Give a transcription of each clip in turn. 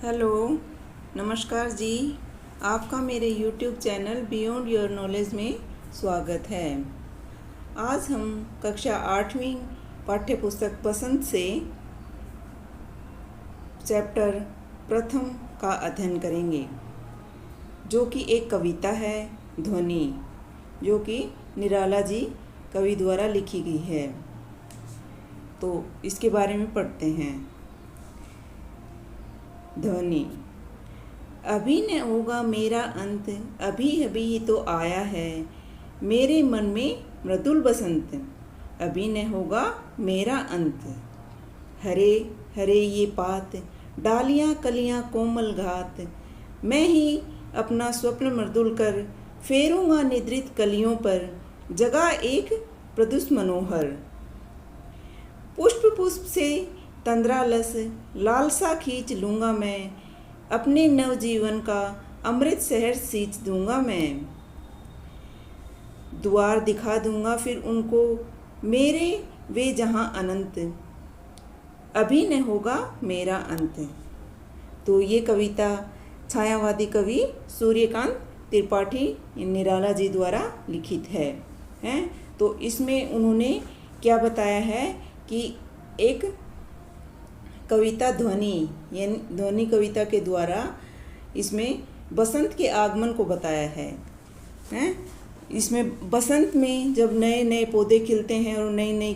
Hello, नमस्कार जी। आपका मेरे YouTube channel beyond your knowledge में स्वागत है। आज हम कक्षा 8वीं पाठ्य पुस्तक बसंत से चैप्टर प्रथम का अध्ययन करेंगे, जो कि एक कविता है ध्वनि, जो कि निराला जी कवि द्वारा लिखी गई है। तो इसके बारे में पढ़ते हैं। ध्वनि। अभी न होगा मेरा अंत, अभी अभी ही तो आया है मेरे मन में मृदुल बसंत, अभी न होगा मेरा अंत। हरे हरे ये पात, डालियाँ कलियाँ कोमल घात, मैं ही अपना स्वप्न मृदुल कर फेरूंगा निद्रित कलियों पर, जगा एक प्रदुष मनोहर। पुष्प पुष्प से तंद्रालस लालसा खींच लूँगा मैं, अपने नवजीवन का अमृत शहर सींच दूँगा मैं। द्वार दिखा दूँगा फिर उनको मेरे वे जहाँ अनंत, अभी न होगा मेरा अंत। तो ये कविता छायावादी कवि सूर्यकांत त्रिपाठी निराला जी द्वारा लिखित है। तो इसमें उन्होंने क्या बताया है कि एक कविता ध्वनि यानी ध्वनि कविता के द्वारा इसमें बसंत के आगमन को बताया है। इसमें बसंत में जब नए नए पौधे खिलते हैं और नई नई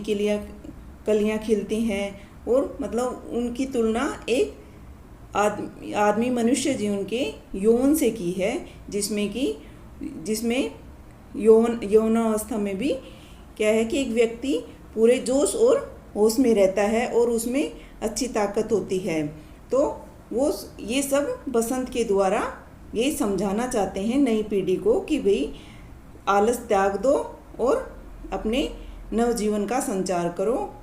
कलियाँ खिलती हैं, और मतलब उनकी तुलना एक आदमी मनुष्य जीवन के यौवन से की है, जिसमें यौवनावस्था में भी क्या है कि एक व्यक्ति पूरे जोश और होश में रहता है और उसमें अच्छी ताकत होती है। तो वो ये सब बसंत के द्वारा ये समझाना चाहते हैं नई पीढ़ी को कि भाई आलस त्याग दो और अपने नवजीवन का संचार करो।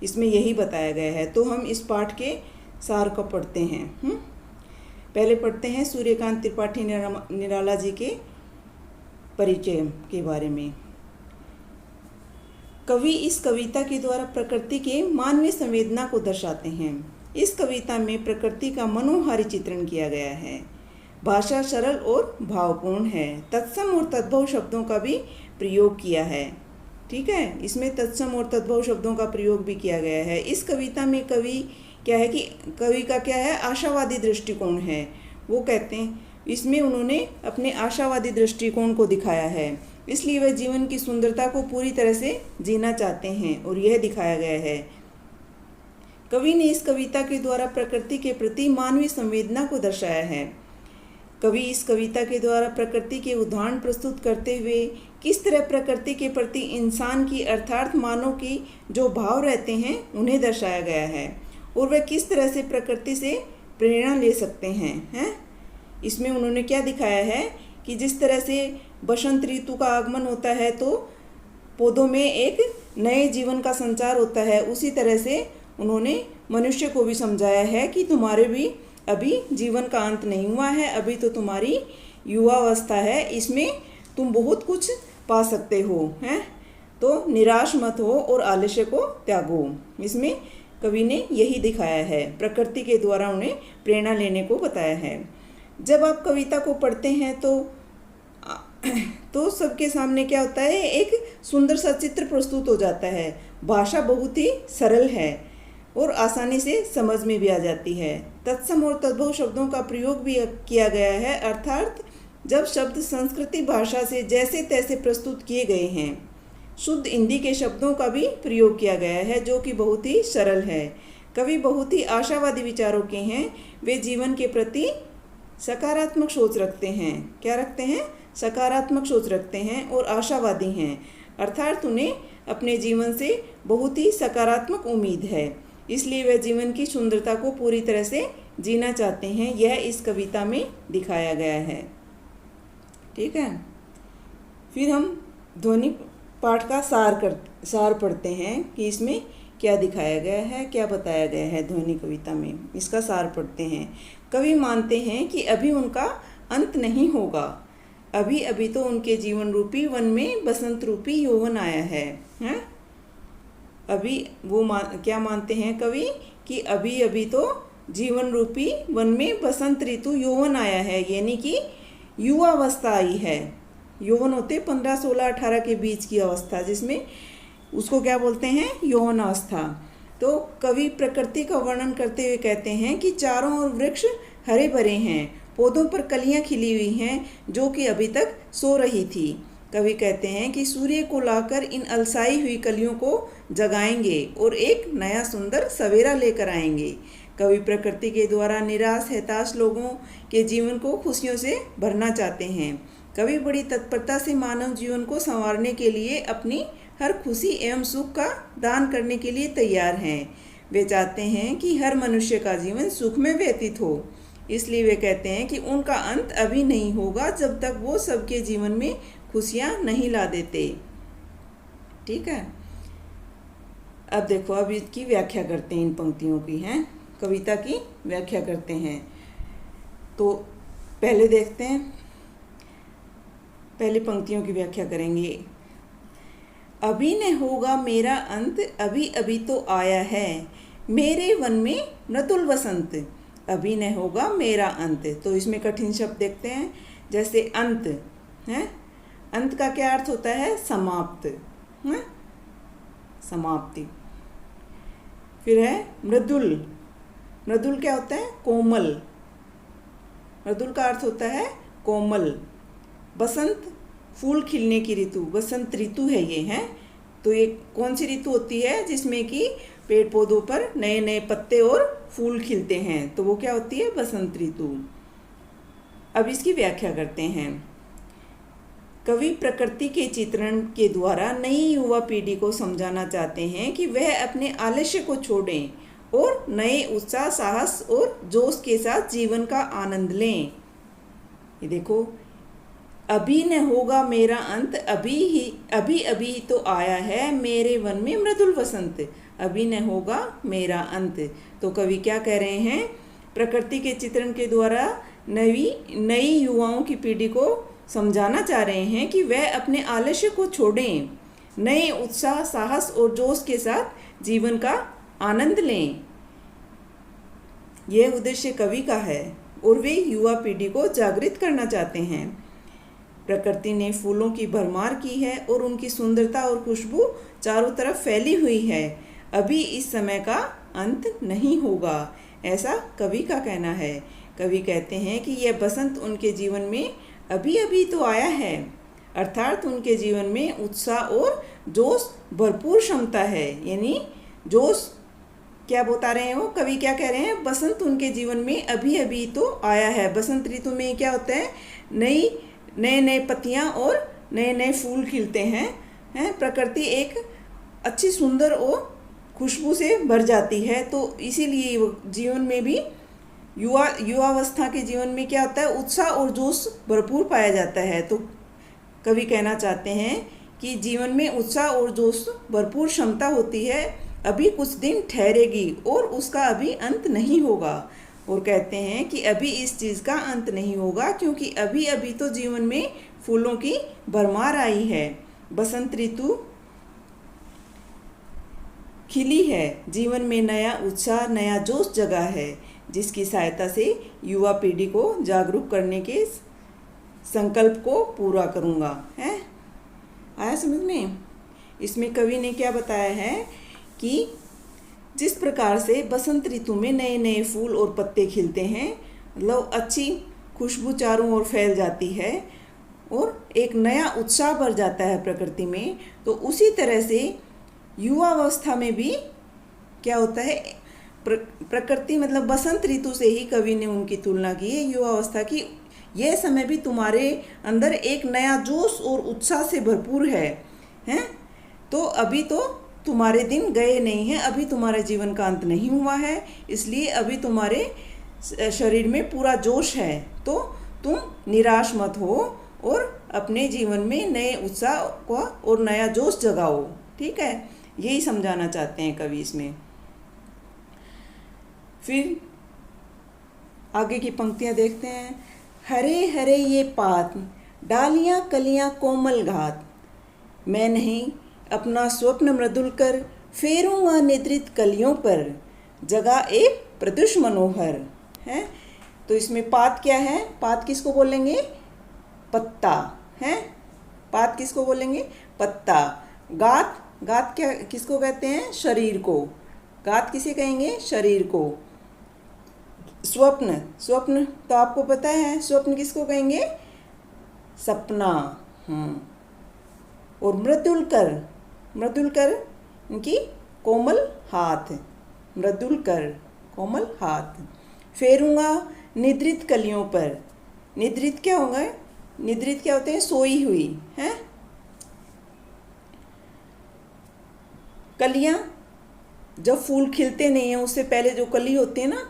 इसमें यही बताया गया है। तो हम इस पाठ के सार को पढ़ते हैं। पहले पढ़ते हैं सूर्यकांत त्रिपाठी निराला जी के परिचय के बारे में। कवि इस कविता के द्वारा प्रकृति के मानवीय संवेदना को दर्शाते हैं। इस कविता में प्रकृति का मनोहारी चित्रण किया गया है। भाषा सरल और भावपूर्ण है। तत्सम और तद्भव शब्दों का भी प्रयोग किया है। ठीक है, इसमें तत्सम और तद्भव शब्दों का प्रयोग भी किया गया है। इस कविता में कवि का क्या है, आशावादी दृष्टिकोण है। वो कहते हैं इसमें उन्होंने अपने आशावादी दृष्टिकोण को दिखाया है, इसलिए वह जीवन की सुंदरता को पूरी तरह से जीना चाहते हैं और यह दिखाया गया है। कवि ने इस कविता के द्वारा प्रकृति के प्रति मानवीय संवेदना को दर्शाया है। कवि इस कविता के द्वारा प्रकृति के उदाहरण प्रस्तुत करते हुए किस तरह प्रकृति के प्रति इंसान की अर्थात मानव की जो भाव रहते हैं उन्हें दर्शाया गया है, और वह किस तरह से प्रकृति से प्रेरणा ले सकते हैं। इसमें उन्होंने क्या दिखाया है कि जिस तरह से बसंत ऋतु का आगमन होता है तो पौधों में एक नए जीवन का संचार होता है, उसी तरह से उन्होंने मनुष्य को भी समझाया है कि तुम्हारे भी अभी जीवन का अंत नहीं हुआ है, अभी तो तुम्हारी युवावस्था है, इसमें तुम बहुत कुछ पा सकते हो। तो निराश मत हो और आलस्य को त्यागो। इसमें कवि ने यही दिखाया है, प्रकृति के द्वारा उन्हें प्रेरणा लेने को बताया है। जब आप कविता को पढ़ते हैं तो सबके सामने क्या होता है, एक सुंदर सा चित्र प्रस्तुत हो जाता है। भाषा बहुत ही सरल है और आसानी से समझ में भी आ जाती है। तत्सम और तद्भव शब्दों का प्रयोग भी किया गया है, अर्थात जब शब्द संस्कृति भाषा से जैसे तैसे प्रस्तुत किए गए हैं। शुद्ध हिंदी के शब्दों का भी प्रयोग किया गया है, जो कि बहुत ही सरल है। कवि बहुत ही आशावादी विचारों के हैं। वे जीवन के प्रति सकारात्मक सोच रखते हैं। क्या रखते हैं? सकारात्मक सोच रखते हैं और आशावादी हैं, अर्थात उन्हें अपने जीवन से बहुत ही सकारात्मक उम्मीद है, इसलिए वह जीवन की सुंदरता को पूरी तरह से जीना चाहते हैं। यह इस कविता में दिखाया गया है। ठीक है, फिर हम ध्वनि पाठ का सार पढ़ते हैं कि इसमें क्या दिखाया गया है, क्या बताया गया है ध्वनि कविता में। इसका सार पढ़ते हैं। कवि मानते हैं कि अभी उनका अंत नहीं होगा, अभी अभी तो उनके जीवन रूपी वन में बसंत रूपी यौवन आया है। अभी वो क्या मानते हैं कवि कि अभी अभी तो जीवन रूपी वन में बसंत ऋतु यौवन आया है, यानी कि युवावस्था आई है। यौवन होते 15, 16, 18 के बीच की अवस्था, जिसमें उसको क्या बोलते हैं, यौवन अवस्था। तो कवि प्रकृति का वर्णन करते हुए कहते हैं कि चारों ओर वृक्ष हरे भरे हैं, पौधों पर कलियां खिली हुई हैं जो कि अभी तक सो रही थी। कवि कहते हैं कि सूर्य को लाकर इन अलसाई हुई कलियों को जगाएंगे और एक नया सुंदर सवेरा लेकर आएंगे। कवि प्रकृति के द्वारा निराश हताश लोगों के जीवन को खुशियों से भरना चाहते हैं। कवि बड़ी तत्परता से मानव जीवन को संवारने के लिए अपनी हर खुशी एवं सुख का दान करने के लिए तैयार हैं। वे चाहते हैं कि हर मनुष्य का जीवन सुख में व्यतीत हो, इसलिए वे कहते हैं कि उनका अंत अभी नहीं होगा जब तक वो सबके जीवन में खुशियाँ नहीं ला देते। ठीक है, अब देखो, अब इसकी व्याख्या करते हैं, इन पंक्तियों की हैं, कविता की व्याख्या करते हैं। तो पहले देखते हैं, पहले पंक्तियों की व्याख्या करेंगे। अभी न होगा मेरा अंत, अभी अभी तो आया है, मेरे वन में मृदुल वसंत। अभी न होगा मेरा अंत, तो इसमें कठिन शब्द देखते हैं, जैसे अंत है। अंत का क्या अर्थ होता है, समाप्त है, समाप्ति। फिर है मृदुल, मृदुल क्या होता है, कोमल। मृदुल का अर्थ होता है कोमल। बसंत, फूल खिलने की ऋतु, बसंत ऋतु है ये, है। तो ये कौन सी ऋतु होती है जिसमें कि पेड़ पौधों पर नए नए पत्ते और फूल खिलते हैं, तो वो क्या होती है, बसंत ऋतु। अब इसकी व्याख्या करते हैं। कवि प्रकृति के चित्रण के द्वारा नई युवा पीढ़ी को समझाना चाहते हैं कि वह अपने आलस्य को छोड़ें और नए उत्साह, साहस और जोश के साथ जीवन का आनंद लें। ये देखो, अभी न होगा मेरा अंत, अभी अभी तो आया है, मेरे वन में मृदुल वसंत। अभी न होगा मेरा अंत। तो कवि क्या कह रहे हैं, प्रकृति के चित्रण के द्वारा नई युवाओं की पीढ़ी को समझाना चाह रहे हैं कि वह अपने आलस्य को छोड़ें, नए उत्साह, साहस और जोश के साथ जीवन का आनंद लें। यह उद्देश्य कवि का है और वे युवा पीढ़ी को जागृत करना चाहते हैं। प्रकृति ने फूलों की भरमार की है और उनकी सुंदरता और खुशबू चारों तरफ फैली हुई है। अभी इस समय का अंत नहीं होगा, ऐसा कवि का कहना है। कवि कहते हैं कि यह बसंत उनके जीवन में अभी अभी तो आया है, अर्थात उनके जीवन में उत्साह और जोश भरपूर क्षमता है। यानी जोश क्या बता रहे हैं वो, कवि क्या कह रहे हैं, बसंत उनके जीवन में अभी अभी तो आया है। बसंत ऋतु में क्या होता है, नए नए पत्तियां और नए नए फूल खिलते हैं। प्रकृति एक अच्छी सुंदर और खुशबू से भर जाती है। तो इसीलिए जीवन में भी युवावस्था के जीवन में क्या होता है, उत्साह और जोश भरपूर पाया जाता है। तो कवि कहना चाहते हैं कि जीवन में उत्साह और जोश भरपूर क्षमता होती है, अभी कुछ दिन ठहरेगी और उसका अभी अंत नहीं होगा। और कहते हैं कि अभी इस चीज़ का अंत नहीं होगा, क्योंकि अभी अभी तो जीवन में फूलों की भरमार आई है, बसंत ऋतु खिली है, जीवन में नया उत्साह, नया जोश जगा है, जिसकी सहायता से युवा पीढ़ी को जागरूक करने के संकल्प को पूरा करूँगा। है, आया समझ में? इसमें कवि ने क्या बताया है कि जिस प्रकार से बसंत ऋतु में नए नए फूल और पत्ते खिलते हैं, मतलब अच्छी खुशबू चारों ओर फैल जाती है और एक नया उत्साह भर जाता है प्रकृति में, तो उसी तरह से युवावस्था में भी क्या होता है, प्रकृति मतलब बसंत ऋतु से ही कवि ने उनकी तुलना की है युवावस्था की। यह समय भी तुम्हारे अंदर एक नया जोश और उत्साह से भरपूर है। तो अभी तो तुम्हारे दिन गए नहीं हैं, अभी तुम्हारे जीवन का अंत नहीं हुआ है, इसलिए अभी तुम्हारे शरीर में पूरा जोश है। तो तुम निराश मत हो और अपने जीवन में नए उत्साह को और नया जोश जगाओ। ठीक है, यही समझाना चाहते हैं कवि इसमें। फिर आगे की पंक्तियां देखते हैं। हरे हरे ये पात, डालियां कलियां कोमल घात, मैं नहीं अपना स्वप्न मृदुल कर फेरूंगा निद्रित कलियों पर, जगा एक प्रत्युष मनोहर है। तो इसमें पात क्या है? पात किसको बोलेंगे? पत्ता है। पात किसको बोलेंगे? पत्ता। गात, गात क्या किसको कहते हैं? शरीर को। गात किसे कहेंगे? शरीर को। स्वप्न, स्वप्न तो आपको पता है, स्वप्न किसको कहेंगे? सपना। और मृदुलकर, मृदुलकर इनकी कोमल हाथ, मृदुलकर कोमल हाथ। फेरूंगा निद्रित कलियों पर। निद्रित क्या होगा? निद्रित क्या होते हैं? सोई हुई है। कलियां, जब फूल खिलते नहीं हैं उससे पहले जो कली होती है ना,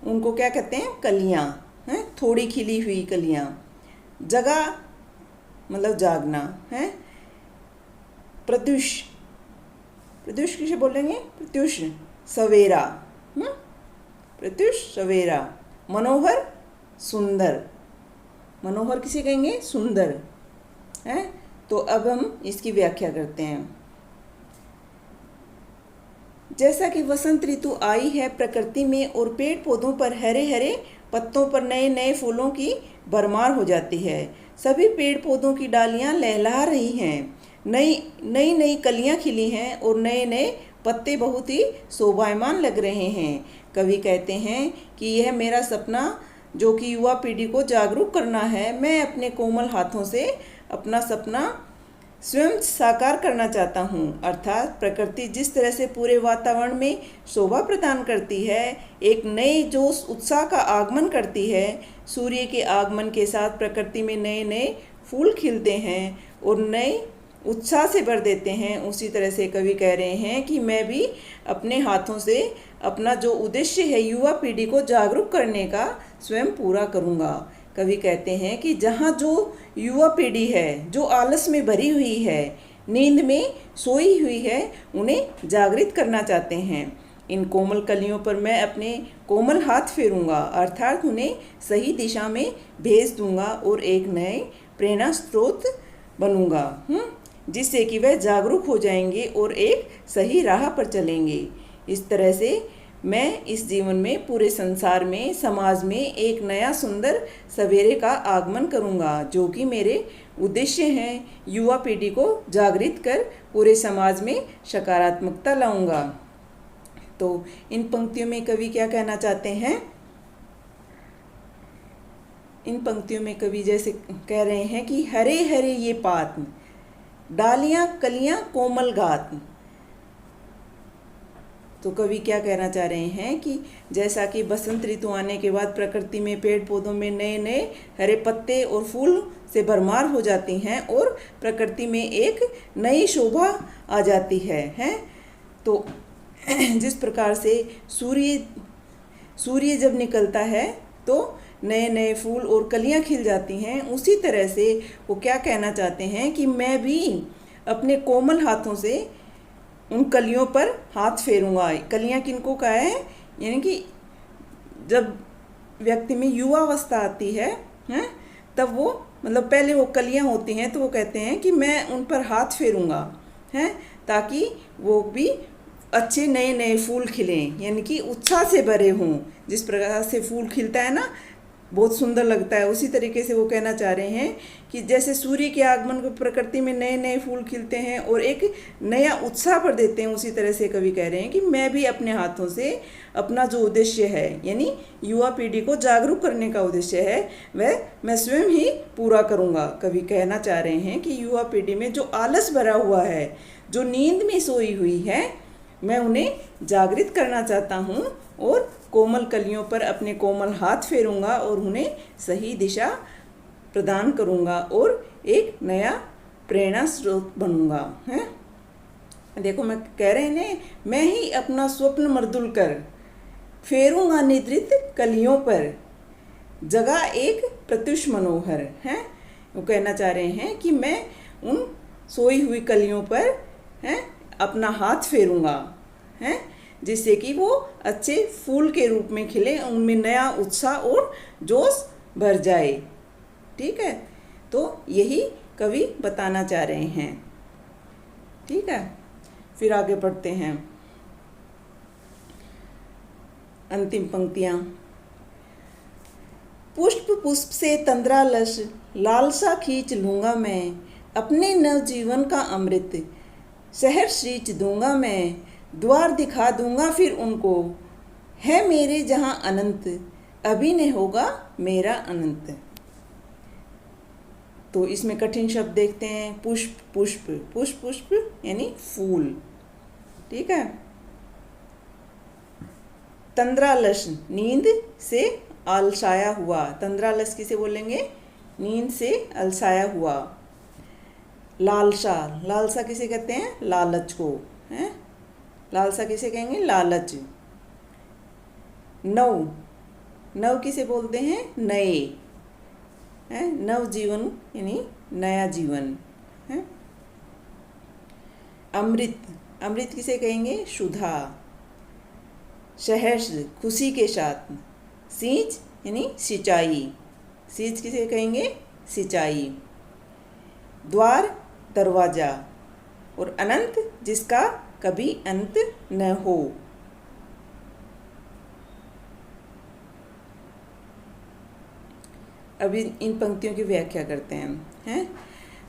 उनको क्या कहते हैं? कलियां हैं। थोड़ी खिली हुई कलियां। जगा मतलब जागना है। प्रत्युष, प्रत्युष किसे बोलेंगे? प्रत्युष सवेरा। प्रत्युष सवेरा। मनोहर सुंदर। मनोहर किसे कहेंगे? सुंदर है। तो अब हम इसकी व्याख्या करते हैं। जैसा कि वसंत ऋतु आई है प्रकृति में और पेड़ पौधों पर हरे हरे पत्तों पर नए नए फूलों की भरमार हो जाती है। सभी पेड़ पौधों की डालियां लहलहा रही हैं। नई नई नई कलियां खिली हैं और नए नए पत्ते बहुत ही शोभायमान लग रहे हैं। कवि कहते हैं कि यह मेरा सपना जो कि युवा पीढ़ी को जागरूक करना है। मैं अपने कोमल हाथों से अपना सपना स्वयं साकार करना चाहता हूँ। अर्थात प्रकृति जिस तरह से पूरे वातावरण में शोभा प्रदान करती है, एक नए जोश उत्साह का आगमन करती है। सूर्य के आगमन के साथ प्रकृति में नए नए फूल खिलते हैं और नए उत्साह से भर देते हैं। उसी तरह से कवि कह रहे हैं कि मैं भी अपने हाथों से अपना जो उद्देश्य है युवा पीढ़ी को जागरूक करने का स्वयं पूरा करूँगा। कवि कहते हैं कि जहाँ जो युवा पीढ़ी है जो आलस में भरी हुई है, नींद में सोई हुई है, उन्हें जागृत करना चाहते हैं। इन कोमल कलियों पर मैं अपने कोमल हाथ फेरूंगा, अर्थात उन्हें सही दिशा में भेज दूंगा और एक नए प्रेरणा स्रोत बनूंगा, जिससे कि वह जागरूक हो जाएंगे और एक सही राह पर चलेंगे। इस तरह से मैं इस जीवन में, पूरे संसार में, समाज में एक नया सुंदर सवेरे का आगमन करूंगा, जो कि मेरे उद्देश्य हैं। युवा पीढ़ी को जागृत कर पूरे समाज में सकारात्मकता लाऊंगा। तो इन पंक्तियों में कवि क्या कहना चाहते हैं? इन पंक्तियों में कवि जैसे कह रहे हैं कि हरे हरे ये पात, डालियां कलियां कोमल गात। तो कवि क्या कहना चाह रहे हैं कि जैसा कि बसंत ऋतु आने के बाद प्रकृति में पेड़ पौधों में नए नए हरे पत्ते और फूल से भरमार हो जाती हैं और प्रकृति में एक नई शोभा आ जाती है। तो जिस प्रकार से सूर्य जब निकलता है तो नए नए फूल और कलियां खिल जाती हैं, उसी तरह से वो क्या कहना चाहते हैं कि मैं भी अपने कोमल हाथों से उन कलियों पर हाथ फेरूंगा। कलियां किनको का है? यानी कि जब व्यक्ति में युवा अवस्था आती है, तब वो मतलब पहले वो कलियां होती हैं, तो वो कहते हैं कि मैं उन पर हाथ फेरूंगा, ताकि वो भी अच्छे नए नए फूल खिलें, यानी कि उत्साह से भरे हों। जिस प्रकार से फूल खिलता है ना, बहुत सुंदर लगता है, उसी तरीके से वो कहना चाह रहे हैं कि जैसे सूर्य के आगमन को प्रकृति में नए नए फूल खिलते हैं और एक नया उत्साह भर देते हैं, उसी तरह से कवि कह रहे हैं कि मैं भी अपने हाथों से अपना जो उद्देश्य है, यानी युवा पीढ़ी को जागरूक करने का उद्देश्य है, वह मैं स्वयं ही पूरा करूँगा। कवि कहना चाह रहे हैं कि युवा पीढ़ी में जो आलस भरा हुआ है, जो नींद में सोई हुई है, मैं उन्हें जागृत करना चाहता हूँ और कोमल कलियों पर अपने कोमल हाथ फेरूंगा और उन्हें सही दिशा प्रदान करूंगा और एक नया प्रेरणा स्रोत बनूंगा। देखो मैं कह रहे हैं, मैं ही अपना स्वप्न मर्दुल कर फेरूंगा निद्रित कलियों पर, जगह एक प्रत्युष मनोहर है। वो कहना चाह रहे हैं कि मैं उन सोई हुई कलियों पर अपना हाथ फेरूंगा, जिससे कि वो अच्छे फूल के रूप में खिले, उनमें नया उत्साह और जोश भर जाए। ठीक है, तो यही कवि बताना चाह रहे हैं। ठीक है, फिर आगे बढ़ते हैं। अंतिम पंक्तियाँ। पुष्प पुष्प से तंद्रालस, लालसा खींच लूँगा मैं, अपने नवजीवन का अमृत शहर सींच दूँगा मैं, द्वार दिखा दूँगा फिर उनको, है मेरे जहाँ अनंत, अभी न होगा मेरा अनंत। तो इसमें कठिन शब्द देखते हैं। पुष्प पुष्प, पुष्प पुष्प यानी फूल, ठीक है। तंद्रालस, नींद से अलसाया हुआ। तंद्रालस किसे बोलेंगे? नींद से अलसाया हुआ। लालसा, लालसा किसे कहते हैं? लालच को, हैं? लालसा किसे कहेंगे? लालच। नव, नव किसे बोलते हैं? नए, हैं? नव जीवन यानी नया जीवन, है। अमृत, अमृत किसे कहेंगे? सुधा। सहर्ष, खुशी के साथ। सींच यानी सिंचाई, सींच किसे कहेंगे? सिंचाई। द्वार, दरवाजा। और अनंत, जिसका कभी अंत न हो। अभी इन पंक्तियों की व्याख्या करते हैं।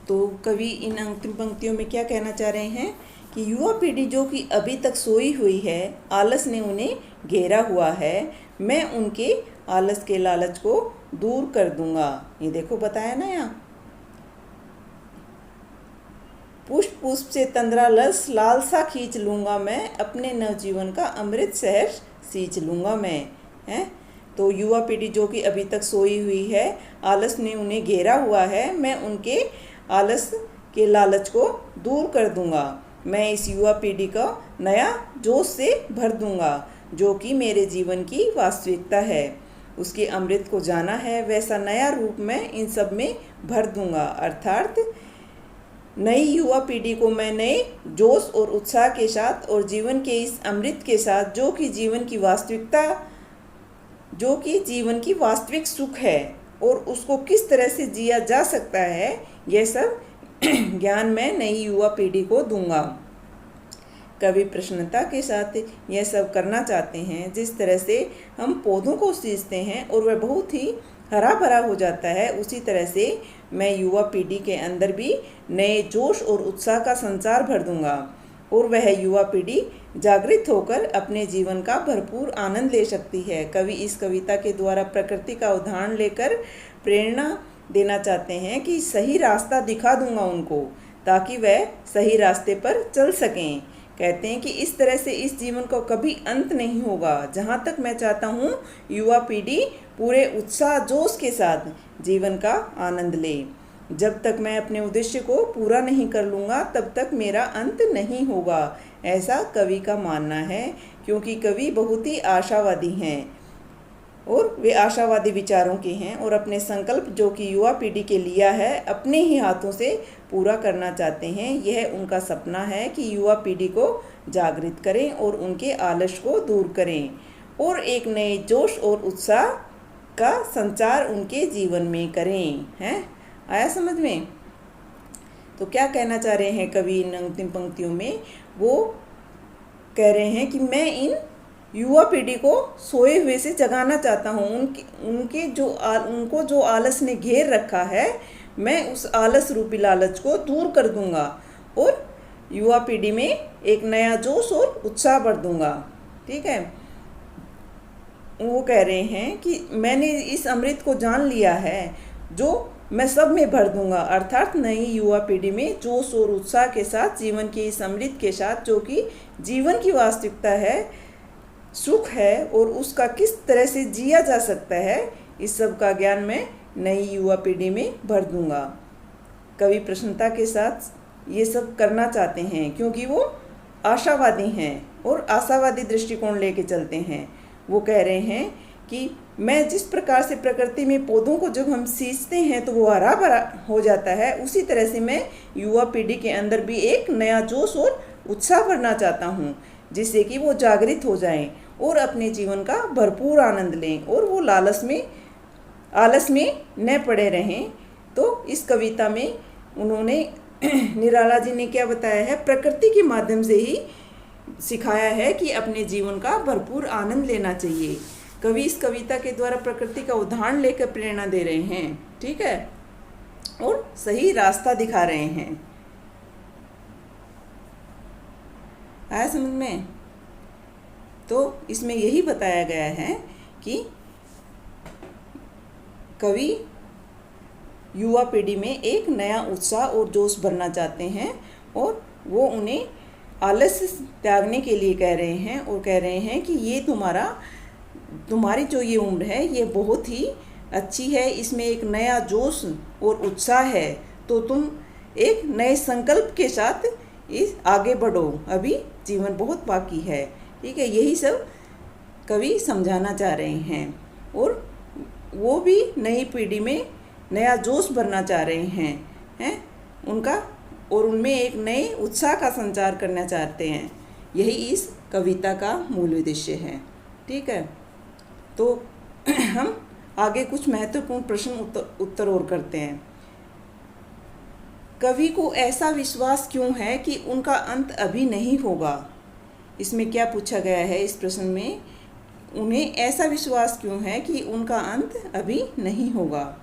तो कवि इन अंतिम पंक्तियों में क्या कहना चाह रहे हैं कि युवा पीढ़ी जो कि अभी तक सोई हुई है, आलस ने उन्हें घेरा हुआ है, मैं उनके आलस के लालच को दूर कर दूंगा। ये देखो बताया ना यहाँ, पुष्प पुष्प से तंद्रालस, लालसा खींच लूँगा मैं, अपने नवजीवन का अमृत शहर सींच लूँगा मैं, हैं। तो युवा पीढ़ी जो कि अभी तक सोई हुई है, आलस ने उन्हें घेरा हुआ है, मैं उनके आलस के लालच को दूर कर दूंगा। मैं इस युवा पीढ़ी का नया जोश से भर दूंगा, जो कि मेरे जीवन की वास्तविकता है। उसके अमृत को जाना है, वैसा नया रूप मैं इन सब में भर दूंगा। अर्थात नई युवा पीढ़ी को मैं नए जोश और उत्साह के साथ और जीवन के इस अमृत के साथ, जो कि जीवन की वास्तविकता, जो कि जीवन की वास्तविक सुख है और उसको किस तरह से जिया जा सकता है, यह सब ज्ञान मैं नई युवा पीढ़ी को दूंगा। कवि प्रसन्नता के साथ यह सब करना चाहते हैं। जिस तरह से हम पौधों को सींचते हैं और वह बहुत ही हरा भरा हो जाता है, उसी तरह से मैं युवा पीढ़ी के अंदर भी नए जोश और उत्साह का संचार भर दूंगा और वह युवा पीढ़ी जागृत होकर अपने जीवन का भरपूर आनंद ले सकती है। कवि इस कविता के द्वारा प्रकृति का उदाहरण लेकर प्रेरणा देना चाहते हैं कि सही रास्ता दिखा दूंगा उनको, ताकि वह सही रास्ते पर चल सकें। कहते हैं कि इस तरह से इस जीवन का कभी अंत नहीं होगा। जहाँ तक मैं चाहता हूँ युवा पीढ़ी पूरे उत्साह जोश के साथ जीवन का आनंद ले। जब तक मैं अपने उद्देश्य को पूरा नहीं कर लूँगा, तब तक मेरा अंत नहीं होगा, ऐसा कवि का मानना है। क्योंकि कवि बहुत ही आशावादी हैं और वे आशावादी विचारों के हैं और अपने संकल्प जो कि युवा पीढ़ी के लिया है, अपने ही हाथों से पूरा करना चाहते हैं। यह उनका सपना है कि युवा पीढ़ी को जागृत करें और उनके आलस को दूर करें और एक नए जोश और उत्साह का संचार उनके जीवन में करें। हैं, आया समझ में? तो क्या कहना चाह रहे हैं कवि इन अंतिम पंक्तियों में? वो कह रहे हैं कि मैं इन युवा पीढ़ी को सोए हुए से जगाना चाहता हूँ। उनको जो आलस ने घेर रखा है, मैं उस आलस रूपी लालच को दूर कर दूंगा और युवा पीढ़ी में एक नया जोश और उत्साह भर दूंगा। ठीक है, वो कह रहे हैं कि मैंने इस अमृत को जान लिया है, जो मैं सब में भर दूंगा। अर्थात नई युवा पीढ़ी में जोश और उत्साह के साथ, जीवन के इस अमृत के साथ, जो कि जीवन की वास्तविकता है, सुख है और उसका किस तरह से जिया जा सकता है, इस सब का ज्ञान मैं नई युवा पीढ़ी में भर दूंगा। कवि प्रसन्नता के साथ ये सब करना चाहते हैं क्योंकि वो आशावादी हैं और आशावादी दृष्टिकोण लेके चलते हैं। वो कह रहे हैं कि मैं जिस प्रकार से प्रकृति में पौधों को जब हम सींचते हैं तो वो हरा भरा हो जाता है, उसी तरह से मैं युवा पीढ़ी के अंदर भी एक नया जोश और उत्साह भरना चाहता हूँ, जिससे कि वो जागृत हो जाएं और अपने जीवन का भरपूर आनंद लें और वो आलस में न पड़े रहें। तो इस कविता में उन्होंने निराला जी ने क्या बताया है, प्रकृति के माध्यम से ही सिखाया है कि अपने जीवन का भरपूर आनंद लेना चाहिए। कवि इस कविता के द्वारा प्रकृति का उदाहरण लेकर प्रेरणा दे रहे हैं, ठीक है, और सही रास्ता दिखा रहे हैं। आया समझ में? तो इसमें यही बताया गया है कि कवि युवा पीढ़ी में एक नया उत्साह और जोश भरना चाहते हैं और वो उन्हें आलस्य त्यागने के लिए कह रहे हैं और कह रहे हैं कि ये तुम्हारी जो ये उम्र है ये बहुत ही अच्छी है, इसमें एक नया जोश और उत्साह है, तो तुम एक नए संकल्प के साथ इस आगे बढ़ो, अभी जीवन बहुत बाकी है, ठीक है। यही सब कवि समझाना चाह रहे हैं और वो भी नई पीढ़ी में नया जोश भरना चाह रहे हैं उनका, और उनमें एक नए उत्साह का संचार करना चाहते हैं। यही इस कविता का मूल उद्देश्य है, ठीक है। तो हम आगे कुछ महत्वपूर्ण प्रश्न उत्तर और करते हैं। कवि को ऐसा विश्वास क्यों है कि उनका अंत अभी नहीं होगा? इसमें क्या पूछा गया है इस प्रश्न में, उन्हें ऐसा विश्वास क्यों है कि उनका अंत अभी नहीं होगा?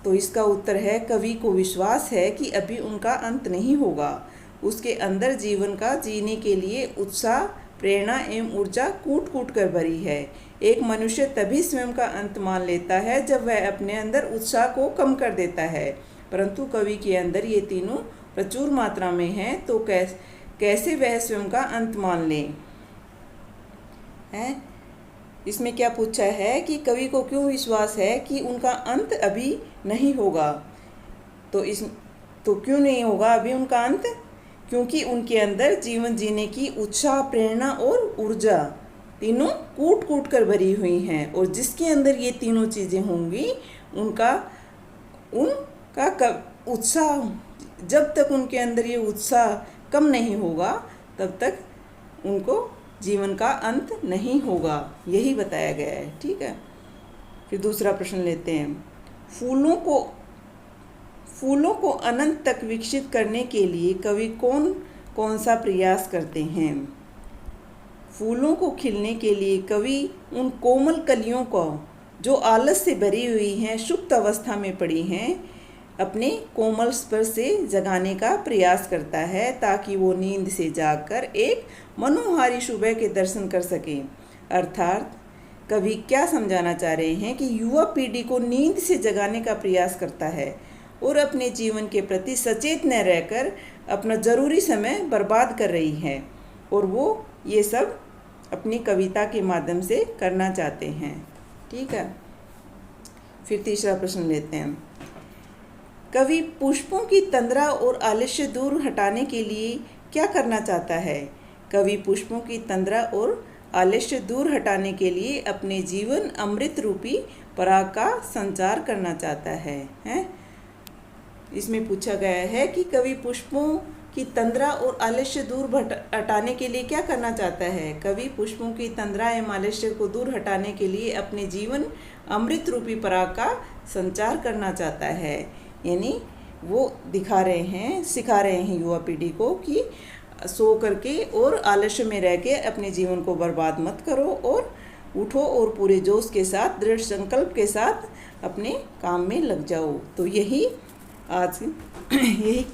तो इसका उत्तर है, कवि को विश्वास है कि अभी उनका अंत नहीं होगा। उसके अंदर जीवन का जीने के लिए उत्साह, प्रेरणा एवं ऊर्जा कूट कूट कर भरी है। एक मनुष्य तभी स्वयं का अंत मान लेता है जब वह अपने अंदर उत्साह को कम कर देता है, परंतु कवि के अंदर ये तीनों प्रचुर मात्रा में हैं, तो कैसे वह स्वयं का अंत मान ले? हैं? इसमें क्या पूछा है कि कवि को क्यों विश्वास है कि उनका अंत अभी नहीं होगा? तो क्यों नहीं होगा अभी उनका अंत? क्योंकि उनके अंदर जीवन जीने की उत्साह, प्रेरणा और ऊर्जा तीनों कूट कूट कर भरी हुई हैं, और जिसके अंदर ये तीनों चीज़ें होंगी उनका उत्साह, जब तक उनके अंदर ये उत्साह कम नहीं होगा तब तक उनको जीवन का अंत नहीं होगा, यही बताया गया है, ठीक है। फिर दूसरा प्रश्न लेते हैं। फूलों को अनंत तक विकसित करने के लिए कवि कौन सा प्रयास करते हैं? फूलों को खिलने के लिए कवि उन कोमल कलियों को जो आलस से भरी हुई हैं, सुप्त अवस्था में पड़ी हैं, अपने कोमल स्पर्श से जगाने का प्रयास करता है, ताकि वो नींद से जागकर एक मनोहारी सुबह के दर्शन कर सकें। अर्थात कवि क्या समझाना चाह रहे हैं कि युवा पीढ़ी को नींद से जगाने का प्रयास करता है और अपने जीवन के प्रति सचेत न रहकर अपना ज़रूरी समय बर्बाद कर रही है, और वो ये सब अपनी कविता के माध्यम से करना चाहते हैं, ठीक है। फिर तीसरा प्रश्न लेते हैं। कवि पुष्पों की तंद्रा और आलस्य दूर हटाने के लिए क्या करना चाहता है? कवि पुष्पों की तंद्रा और आलस्य दूर हटाने के लिए अपने जीवन अमृत रूपी पराग का संचार करना चाहता है। इसमें पूछा गया है कि कवि पुष्पों की तंद्रा और आलस्य दूर हटाने के लिए क्या करना चाहता है? कवि पुष्पों की तंद्रा एवं आलस्य को दूर हटाने के लिए अपने जीवन अमृत रूपी पराग का संचार करना चाहता है। यानी वो सिखा रहे हैं युवा पीढ़ी को कि सो करके और आलस्य में रह के अपने जीवन को बर्बाद मत करो, और उठो और पूरे जोश के साथ, दृढ़ संकल्प के साथ अपने काम में लग जाओ। तो यही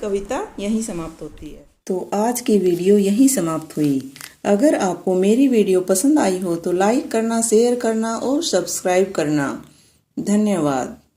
कविता यहीं समाप्त होती है। तो आज की वीडियो यहीं समाप्त हुई। अगर आपको मेरी वीडियो पसंद आई हो तो लाइक करना, शेयर करना और सब्सक्राइब करना। धन्यवाद।